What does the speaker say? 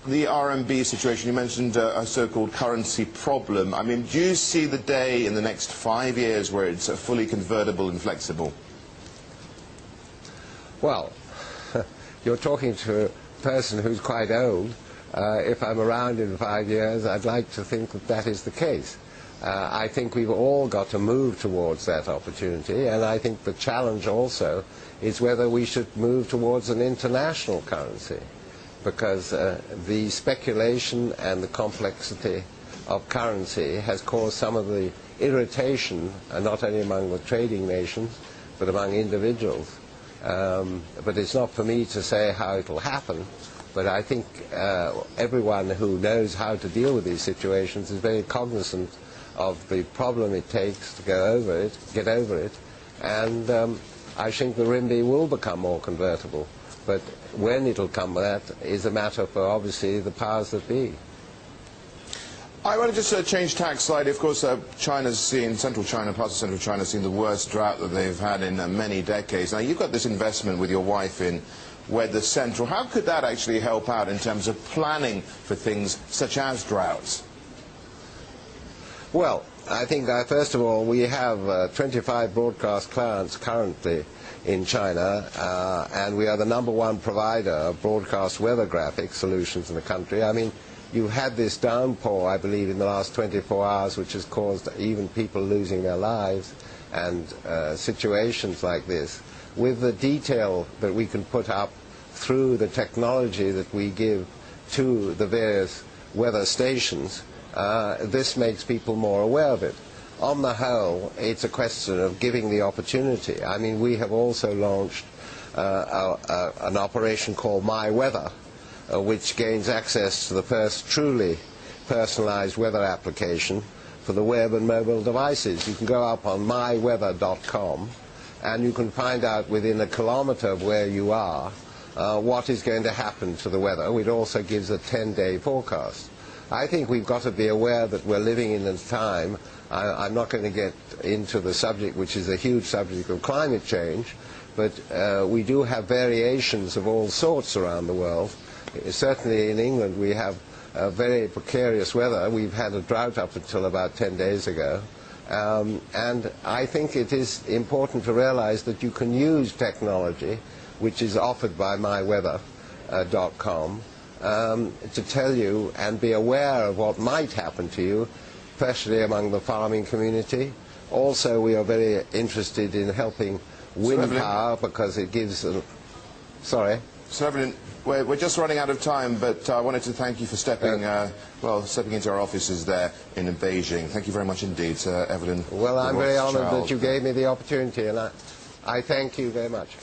the RMB situation, you mentioned a so-called currency problem. I mean, do you see the day in the next 5 years where it's fully convertible and flexible? Well, you're talking to a person who's quite old. If I'm around in 5 years, I'd like to think that that is the case. I think we've all got to move towards that opportunity, and I think the challenge also is whether we should move towards an international currency, because the speculation and the complexity of currency has caused some of the irritation, not only among the trading nations, but among individuals. But it's not for me to say how it will happen, but I think everyone who knows how to deal with these situations is very cognizant of the problem it takes to get over it, and I think the RMB will become more convertible. But when it'll come, that is a matter for, obviously, the powers that be. I want to just change tack slightly. Of course, China's seen, central China, parts of central China, seen the worst drought that they've had in many decades. Now, you've got this investment with your wife in Weather Central. How could that actually help out in terms of planning for things such as droughts? Well, I think that, first of all, we have 25 broadcast clients currently in China, and we are the #1 provider of broadcast weather graphic solutions in the country. I mean, you had this downpour, I believe, in the last 24 hours, which has caused even people losing their lives, and situations like this. With the detail that we can put up through the technology that we give to the various weather stations, this makes people more aware of it. On the whole, it's a question of giving the opportunity. I mean, we have also launched an operation called My Weather, which gains access to the first truly personalized weather application for the web and mobile devices. You can go up on myweather.com and you can find out within a kilometer of where you are what is going to happen to the weather. It also gives a 10-day forecast. I think we've got to be aware that we're living in a time, I'm not going to get into the subject, which is a huge subject of climate change, but we do have variations of all sorts around the world. Certainly in England we have very precarious weather. We've had a drought up until about 10 days ago. And I think it is important to realize that you can use technology, which is offered by myweather.com, to tell you and be aware of what might happen to you, especially among the farming community. Also, we are very interested in helping wind power because it gives... Sorry? Sir Evelyn, we're just running out of time, but I wanted to thank you for stepping into our offices there in Beijing. Thank you very much indeed, Sir Evelyn. Well, I'm very honored that you gave me the opportunity, and I thank you very much.